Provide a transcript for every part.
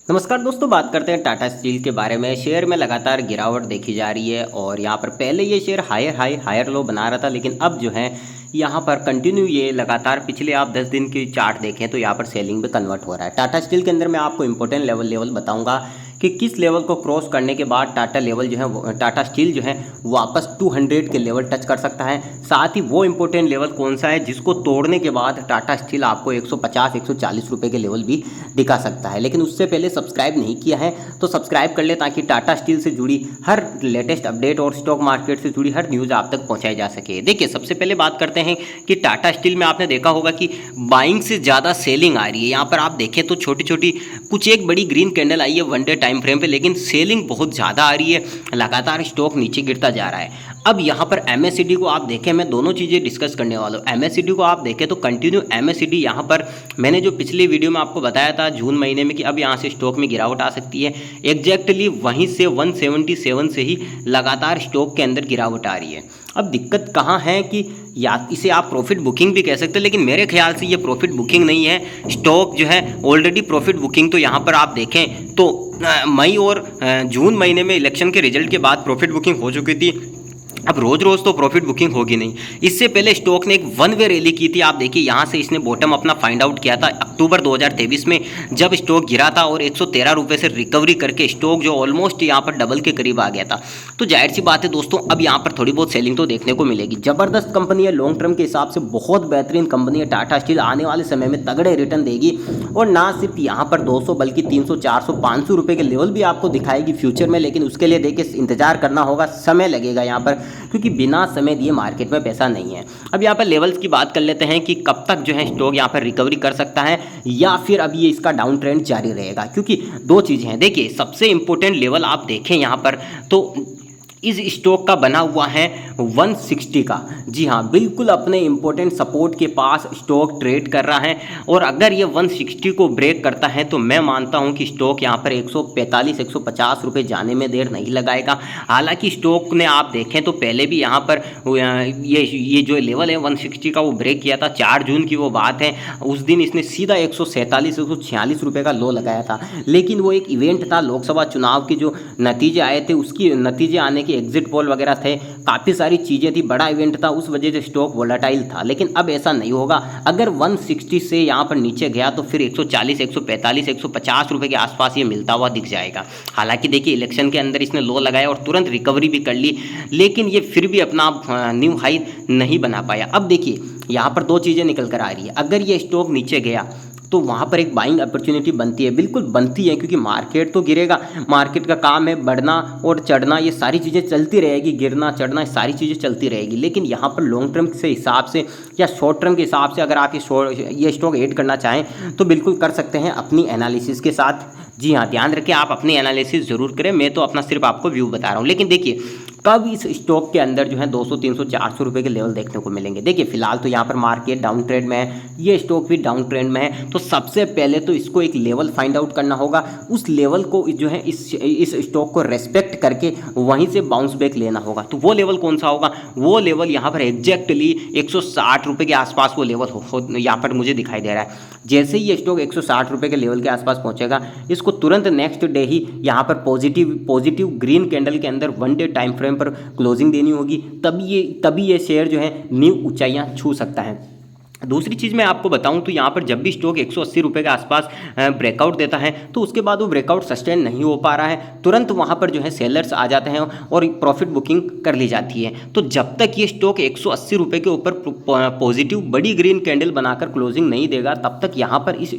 नमस्कार दोस्तों, बात करते हैं टाटा स्टील के बारे में। शेयर में लगातार गिरावट देखी जा रही है और यहाँ पर पहले ये share higher high higher low बना रहा था, लेकिन अब जो है यहाँ पर कंटिन्यू ये लगातार पिछले आप 10 दिन की चार्ट देखें तो यहाँ पर सेलिंग पे कन्वर्ट हो रहा है। टाटा स्टील के अंदर मैं आपको इंपॉर्टेंट लेवल बताऊंगा कि किस लेवल को क्रॉस करने के बाद टाटा स्टील जो है वापस 200 के लेवल टच कर सकता है। साथ ही वो इंपॉर्टेंट लेवल कौन सा है जिसको तोड़ने के बाद टाटा स्टील आपको 150 140 रुपये के लेवल भी दिखा सकता है। लेकिन उससे पहले सब्सक्राइब नहीं किया है तो सब्सक्राइब कर ले, ताकि टाटा स्टील से जुड़ी हर लेटेस्ट अपडेट और स्टॉक मार्केट से जुड़ी हर न्यूज़ आप तक पहुंचाई जा सके। देखिए, सबसे पहले बात करते हैं कि टाटा स्टील में आपने देखा होगा कि बाइंग से ज़्यादा सेलिंग आ रही है। यहाँ पर आप देखें तो छोटी छोटी कुछ एक बड़ी ग्रीन कैंडल आई है वन डे टाइम फ्रेम पे, लेकिन सेलिंग बहुत ज़्यादा आ रही है, लगातार स्टॉक नीचे गिरता जा रहा है। अब यहाँ पर एमएससीडी को आप देखें, मैं दोनों चीज़ें डिस्कस करने वाला हूँ। एमएससीडी को आप देखें तो कंटिन्यू एमएससीडी यहाँ पर मैंने जो पिछले वीडियो में आपको बताया था जून महीने में कि अब यहाँ से स्टॉक में गिरावट आ सकती है, एग्जैक्टली वहीं से 177 से ही लगातार स्टॉक के अंदर गिरावट आ रही है। अब दिक्कत कहाँ है कि या इसे आप प्रॉफिट बुकिंग भी कह सकते हैं, लेकिन मेरे ख्याल से ये प्रॉफिट बुकिंग नहीं है। स्टॉक जो है ऑलरेडी प्रॉफिट बुकिंग तो यहाँ पर आप देखें तो मई और जून महीने में इलेक्शन के रिजल्ट के बाद प्रॉफिट बुकिंग हो चुकी थी। अब रोज रोज तो प्रॉफिट बुकिंग होगी नहीं। इससे पहले स्टॉक ने एक वन वे रैली की थी। आप देखिए यहाँ से इसने बॉटम अपना फाइंड आउट किया था अक्टूबर 2023 में, जब स्टॉक गिरा था और 113 रुपये से रिकवरी करके स्टॉक जो ऑलमोस्ट यहाँ पर डबल के करीब आ गया था। तो जाहिर सी बात है दोस्तों, अब यहाँ पर थोड़ी बहुत सेलिंग तो देखने को मिलेगी। जबरदस्त कंपनी है, लॉन्ग टर्म के हिसाब से बहुत बेहतरीन कंपनी है। टाटा स्टील आने वाले समय में तगड़े रिटर्न देगी और ना सिर्फ यहाँ पर 200 बल्कि 300 400 500 रुपये के लेवल भी आपको दिखाएगी फ्यूचर में। लेकिन उसके लिए देखिए इंतजार करना होगा, समय लगेगा यहाँ पर, क्योंकि बिना समय दिए मार्केट में पैसा नहीं है। अब यहाँ पर लेवल्स की बात कर लेते हैं कि कब तक जो है स्टॉक यहाँ पर रिकवरी कर सकता है या फिर अब ये इसका डाउन ट्रेंड जारी रहेगा, क्योंकि दो चीज़ें हैं। देखिए, सबसे इंपॉर्टेंट लेवल आप देखें यहाँ पर तो इस स्टॉक का बना हुआ है 160 का। जी हाँ, बिल्कुल अपने इंपॉर्टेंट सपोर्ट के पास स्टॉक ट्रेड कर रहा है और अगर ये 160 को ब्रेक करता है तो मैं मानता हूँ कि स्टॉक यहाँ पर 145 150 रुपये जाने में देर नहीं लगाएगा। हालांकि स्टॉक ने आप देखें तो पहले भी यहाँ पर ये जो लेवल है 160 का वो ब्रेक किया था। 4 जून की वो बात है, उस दिन इसने सीधा 147 146 रुपये का लो लगाया था। लेकिन वो एक इवेंट था, लोकसभा चुनाव के जो नतीजे आए थे उसकी नतीजे आने के एग्जिट पोल वगैरह थे, काफ़ी सारी चीज़ें थी, बड़ा इवेंट था, उस वजह से स्टॉक वोलेटाइल था। लेकिन अब ऐसा नहीं होगा। अगर 160 से यहाँ पर नीचे गया तो फिर 140 145 150 रुपये के आसपास ये मिलता हुआ दिख जाएगा। हालांकि देखिए, इलेक्शन के अंदर इसने लो लगाया और तुरंत रिकवरी भी कर ली, लेकिन ये फिर भी अपना न्यू हाई नहीं बना पाया। अब देखिए, यहाँ पर दो चीज़ें निकल कर आ रही है। अगर ये स्टॉक नीचे गया तो वहाँ पर एक बाइंग अपॉर्चुनिटी बनती है, बिल्कुल बनती है, क्योंकि मार्केट तो गिरेगा। मार्केट का काम है बढ़ना और चढ़ना, ये सारी चीज़ें चलती रहेगी, गिरना चढ़ना सारी चीज़ें चलती रहेगी। लेकिन यहाँ पर लॉन्ग टर्म से हिसाब से या शॉर्ट टर्म के हिसाब से अगर आप ये स्टॉक ऐड करना चाहें तो बिल्कुल कर सकते हैं अपनी एनालिसिस के साथ। जी हाँ, ध्यान रखें, आप अपनी एनालिसिस ज़रूर करें, मैं तो अपना सिर्फ आपको व्यू बता रहा हूँ। लेकिन देखिए, कब इस स्टॉक के अंदर जो है 200 300 400 रुपये के लेवल देखने को मिलेंगे। देखिए, फिलहाल तो यहाँ पर मार्केट डाउन ट्रेंड में है, ये स्टॉक भी डाउन ट्रेंड में है। तो सबसे पहले तो इसको एक लेवल फाइंड आउट करना होगा, उस लेवल को जो है इस स्टॉक को रेस्पेक्ट करके वहीं से बाउंस बैक लेना होगा। तो वो लेवल कौन सा होगा? वो लेवल यहाँ पर एग्जैक्टली 160 रुपये के आसपास वो लेवल यहाँ पर मुझे दिखाई दे रहा है। जैसे ही ये स्टॉक 160 रुपये के लेवल के आसपास पहुँचेगा, इसको तुरंत नेक्स्ट डे ही यहाँ पर पॉजिटिव ग्रीन कैंडल के अंदर वन डे टाइम फ्रेम पर क्लोजिंग देनी होगी, तभी ये शेयर जो है न्यू ऊंचाइयां छू सकता है। दूसरी चीज़ मैं आपको बताऊं तो यहाँ पर जब भी स्टॉक 180 रुपये के आसपास ब्रेकआउट देता है तो उसके बाद वो ब्रेकआउट सस्टेन नहीं हो पा रहा है, तुरंत वहाँ पर जो है सेलर्स आ जाते हैं और प्रॉफिट बुकिंग कर ली जाती है। तो जब तक ये स्टॉक 180 रुपये के ऊपर पॉजिटिव बड़ी ग्रीन कैंडल बनाकर क्लोजिंग नहीं देगा, तब तक यहाँ पर इस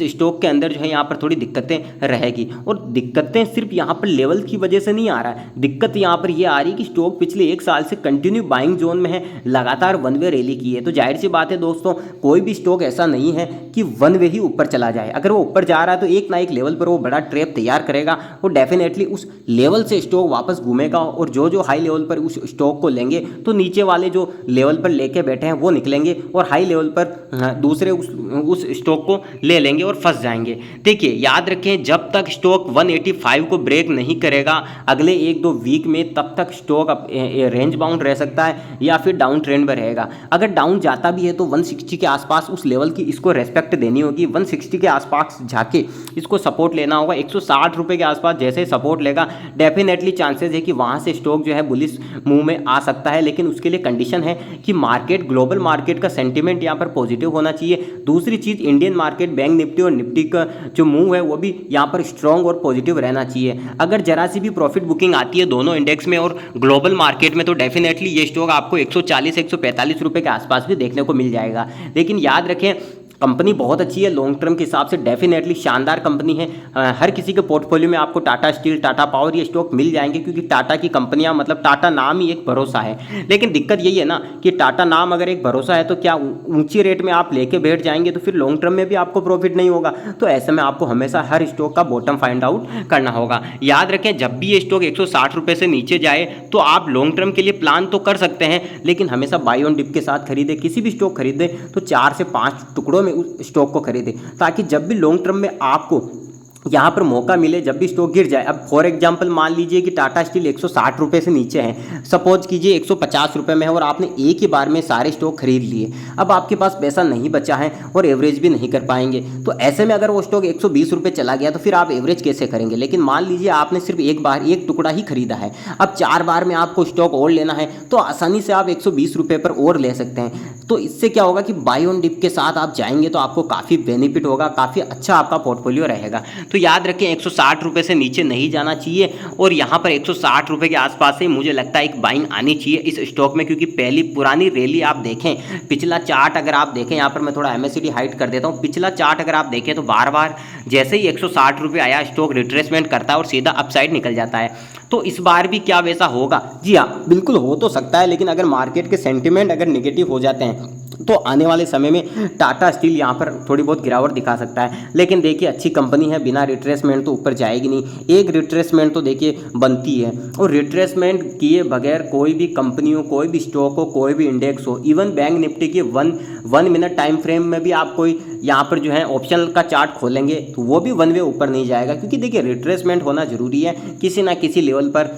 स्टॉक के अंदर जो है यहाँ पर थोड़ी दिक्कतें रहेगी। और दिक्कतें सिर्फ यहाँ पर लेवल की वजह से नहीं आ रहा है, दिक्कत यहाँ पर ये आ रही है कि स्टॉक पिछले 1 साल से कंटिन्यू बाइंग जोन में है, लगातार वन वे रैली की है। तो जाहिर सी बात है दोस्तों, कोई भी स्टॉक ऐसा नहीं है कि वन वे ही ऊपर चला जाए। अगर वो ऊपर जा रहा है तो एक ना एक लेवल पर वो बड़ा ट्रैप तैयार करेगा, वो डेफिनेटली उस लेवल से स्टॉक वापस घूमेगा और जो हाई लेवल पर उस स्टॉक को लेंगे तो नीचे वाले जो लेवल पर लेके बैठे हैं वो निकलेंगे और हाई लेवल पर दूसरे उस स्टॉक को ले लेंगे और फंस जाएंगे। देखिए, याद रखें, जब तक स्टॉक 185 को ब्रेक नहीं करेगा अगले 1-2 वीक में, तब तक स्टॉक रेंज बाउंड रह सकता है या फिर डाउन ट्रेंड में रहेगा। अगर डाउन जाता भी है तो 160 के आसपास उस लेवल की इसको रेस्पेक्ट देनी होगी, 160 के आसपास जाके इसको सपोर्ट लेना होगा। 160 रुपये के आसपास जैसे सपोर्ट लेगा डेफिनेटली चांसेस है कि वहाँ से स्टॉक जो है बुलिश मूव में आ सकता है, लेकिन उसके लिए कंडीशन है कि मार्केट, ग्लोबल मार्केट का सेंटीमेंट यहाँ पर पॉजिटिव होना चाहिए। दूसरी चीज़, इंडियन मार्केट, बैंक निफ्टी और निफ्टी का जो मूव है वो भी यहाँ पर स्ट्रॉन्ग और पॉजिटिव रहना चाहिए। अगर जरा सी भी प्रॉफिट बुकिंग आती है दोनों इंडेक्स में और ग्लोबल मार्केट में तो डेफिनेटली ये स्टॉक आपको 140 145 रुपये के आसपास भी देखने को मिल जाएगा। लेकिन याद रखें कंपनी बहुत अच्छी है, लॉन्ग टर्म के हिसाब से डेफिनेटली शानदार कंपनी है। हर किसी के पोर्टफोलियो में आपको टाटा स्टील, टाटा पावर ये स्टॉक मिल जाएंगे, क्योंकि टाटा की कंपनियां, मतलब टाटा नाम ही एक भरोसा है। लेकिन दिक्कत यही है ना कि टाटा नाम अगर एक भरोसा है तो क्या ऊंची रेट में आप लेके बैठ जाएंगे तो फिर लॉन्ग टर्म में भी आपको प्रॉफिट नहीं होगा। तो ऐसे में आपको हमेशा हर स्टॉक का बॉटम फाइंड आउट करना होगा। याद रखें जब भी ये स्टॉक 160 रुपये से नीचे जाए तो आप लॉन्ग टर्म के लिए प्लान तो कर सकते हैं, लेकिन हमेशा बाई ऑन डिप के साथ खरीदे। किसी भी स्टॉक खरीदे तो 4 से 5 टुकड़ों में उस स्टॉक को खरीदे, ताकि जब भी लॉन्ग टर्म में आपको यहाँ पर मौका मिले, जब भी स्टॉक गिर जाए। अब फॉर एग्जांपल मान लीजिए कि टाटा स्टील 160 रुपये से नीचे है, सपोज कीजिए 150 रुपये में है और आपने एक ही बार में सारे स्टॉक खरीद लिए। अब आपके पास पैसा नहीं बचा है और एवरेज भी नहीं कर पाएंगे, तो ऐसे में अगर वो स्टॉक 120 रुपये चला गया तो फिर आप एवरेज कैसे करेंगे। लेकिन मान लीजिए आपने सिर्फ एक बार एक टुकड़ा ही खरीदा है, अब 4 बार में आपको स्टॉक और लेना है तो आसानी से आप 120 रुपये पर और ले सकते हैं। तो इससे क्या होगा कि बाई ऑन डिप के साथ आप जाएंगे तो आपको काफ़ी बेनिफिट होगा, काफ़ी अच्छा आपका पोर्टफोलियो रहेगा। तो याद रखें 160 रुपये से नीचे नहीं जाना चाहिए और यहाँ पर 160 रुपये के आसपास से मुझे लगता है एक बाइंग आनी चाहिए इस स्टॉक में, क्योंकि पहली पुरानी रैली आप देखें, पिछला चार्ट अगर आप देखें, यहाँ पर मैं थोड़ा MACD हाइड कर देता हूँ, पिछला चार्ट अगर आप देखें तो बार बार जैसे ही 160 रुपये आया स्टॉक रिट्रेसमेंट करता है और सीधा अपसाइड निकल जाता है। तो इस बार भी क्या वैसा होगा? जी हाँ, बिल्कुल हो तो सकता है, लेकिन अगर मार्केट के सेंटिमेंट अगर नेगेटिव हो जाते हैं तो आने वाले समय में टाटा स्टील यहाँ पर थोड़ी बहुत गिरावट दिखा सकता है। लेकिन देखिए अच्छी कंपनी है, बिना रिट्रेसमेंट तो ऊपर जाएगी नहीं। एक रिट्रेसमेंट तो देखिए बनती है, और रिट्रेसमेंट किए बगैर कोई भी कंपनी हो, कोई भी स्टॉक हो, कोई भी इंडेक्स हो, इवन बैंक निफ्टी के वन मिनट टाइम फ्रेम में भी आप कोई यहाँ पर जो है ऑप्शनल का चार्ट खोलेंगे तो वो भी वन वे ऊपर नहीं जाएगा, क्योंकि देखिए रिट्रेसमेंट होना जरूरी है। किसी ना किसी लेवल पर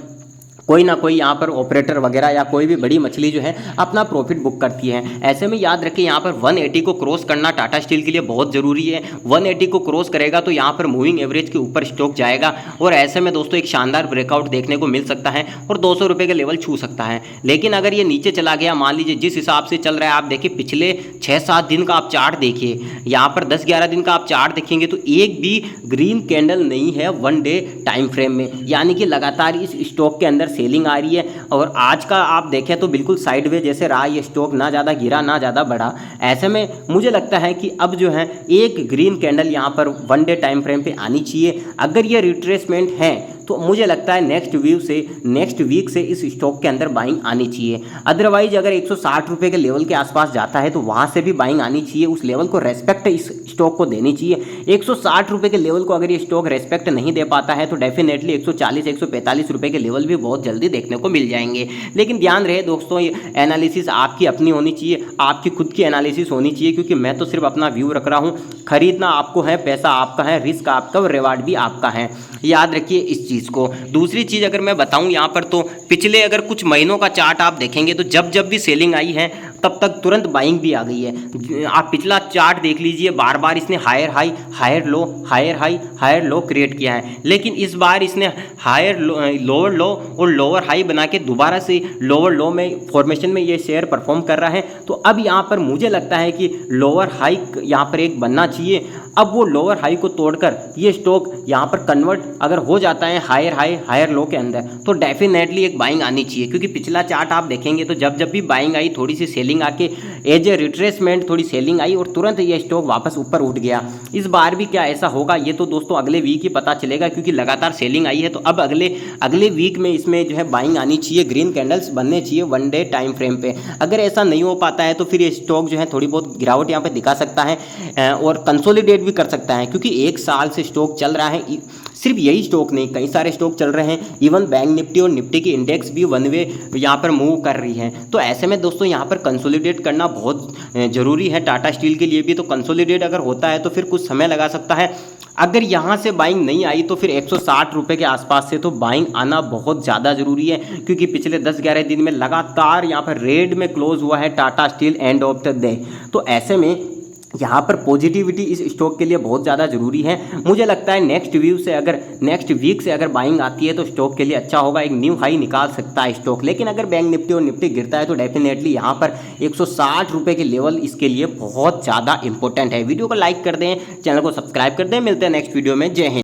कोई ना कोई यहाँ पर ऑपरेटर वगैरह या कोई भी बड़ी मछली जो है अपना प्रॉफिट बुक करती है। ऐसे में याद रखें यहाँ पर 180 को क्रॉस करना टाटा स्टील के लिए बहुत ज़रूरी है। 180 को क्रॉस करेगा तो यहाँ पर मूविंग एवरेज के ऊपर स्टॉक जाएगा, और ऐसे में दोस्तों एक शानदार ब्रेकआउट देखने को मिल सकता है और 200 रुपये का लेवल छू सकता है। लेकिन अगर ये नीचे चला गया, मान लीजिए जिस हिसाब से चल रहा है, आप देखिए पिछले 6-7 दिन का आप चार्ट देखिए, यहाँ पर 10-11 दिन का आप चार्ट देखेंगे तो एक भी ग्रीन कैंडल नहीं है 1 डे टाइम फ्रेम में, यानी कि लगातार इस स्टॉक के अंदर सेलिंग आ रही है। और आज का आप देखें तो बिल्कुल साइडवे जैसे रहा ये स्टॉक, ना ज़्यादा गिरा ना ज़्यादा बढ़ा। ऐसे में मुझे लगता है कि अब जो है एक ग्रीन कैंडल यहाँ पर 1 डे टाइम फ्रेम पे आनी चाहिए। अगर ये रिट्रेसमेंट है तो मुझे लगता है नेक्स्ट वीक से इस स्टॉक के अंदर बाइंग आनी चाहिए। अदरवाइज अगर 160 रुपये के लेवल के आसपास जाता है तो वहाँ से भी बाइंग आनी चाहिए, उस लेवल को रेस्पेक्ट इस स्टॉक को देनी चाहिए। 160 रुपये के लेवल को अगर ये स्टॉक रेस्पेक्ट नहीं दे पाता है तो डेफिनेटली 140 145 रुपये के लेवल भी बहुत जल्दी देखने को मिल जाएंगे। लेकिन ध्यान रहे दोस्तों, ये एनालिसिस आपकी अपनी होनी चाहिए, आपकी खुद की एनालिसिस होनी चाहिए, क्योंकि मैं तो सिर्फ अपना व्यू रख रहा हूँ। खरीदना आपको है, पैसा आपका है, रिस्क आपका और रिवार्ड भी आपका है, याद रखिए इस चीज़ को। दूसरी चीज़ अगर मैं बताऊं यहाँ पर, तो पिछले अगर कुछ महीनों का चार्ट आप देखेंगे तो जब जब भी सेलिंग आई है तब तक तुरंत बाइंग भी आ गई है। आप पिछला चार्ट देख लीजिए, बार बार इसने higher high higher low higher high higher low create किया है, लेकिन इस बार इसने हायर लोअर लो और लोअर हाई बना के दोबारा से लोअर लो में फॉर्मेशन में ये शेयर परफॉर्म कर रहा है। तो अब यहाँ पर मुझे लगता है कि लोअर हाई यहाँ पर एक बनना चाहिए। अब वो लोअर हाई को तोड़कर ये स्टॉक यहाँ पर कन्वर्ट अगर हो जाता है हायर हाई हायर लो के अंदर तो डेफिनेटली एक बाइंग आनी चाहिए, क्योंकि पिछला चार्ट आप देखेंगे तो जब जब भी बाइंग आई थोड़ी सी सेलिंग आके एज ए रिट्रेसमेंट थोड़ी सेलिंग आई और तुरंत ये स्टॉक वापस ऊपर उठ गया। इस बार भी क्या ऐसा होगा ये तो दोस्तों अगले वीक ही पता चलेगा, क्योंकि लगातार सेलिंग आई है। तो अब अगले वीक में इसमें जो है बाइंग आनी चाहिए, ग्रीन कैंडल्स बनने चाहिए 1 डे टाइम फ्रेम पे। अगर ऐसा नहीं हो पाता है तो फिर ये स्टॉक जो है थोड़ी बहुत गिरावट यहाँ पे दिखा सकता है और कंसोलिडेट भी कर सकता है, क्योंकि 1 साल से स्टॉक चल रहा है, सिर्फ यही स्टॉक नहीं, कई सारे स्टॉक चल रहे हैं। इवन बैंक निफ्टी और निफ्टी की इंडेक्स भी वन वे यहाँ पर मूव कर रही है। तो ऐसे में दोस्तों यहाँ पर कंसोलिडेट करना बहुत ज़रूरी है। टाटा स्टील के लिए भी तो कंसोलिडेट अगर होता है तो फिर कुछ समय लगा सकता है। अगर यहाँ से बाइंग नहीं आई तो फिर 160 रुपये के आसपास से तो बाइंग आना बहुत ज़्यादा ज़रूरी है, क्योंकि पिछले 10-11 दिन में लगातार यहाँ पर रेड में क्लोज हुआ है Tata steel end of the day. तो ऐसे में यहाँ पर पॉजिटिविटी इस स्टॉक के लिए बहुत ज़्यादा ज़रूरी है। मुझे लगता है नेक्स्ट वीक से अगर बाइंग आती है तो स्टॉक के लिए अच्छा होगा, एक न्यू हाई निकाल सकता है स्टॉक। लेकिन अगर बैंक निफ्टी और निफ्टी गिरता है तो डेफिनेटली यहाँ पर 160 रुपये के लेवल इसके लिए बहुत ज़्यादा इंपॉर्टेंट है। वीडियो को लाइक कर दें, चैनल को सब्सक्राइब कर दें। मिलते हैं नेक्स्ट वीडियो में। जय हिंद।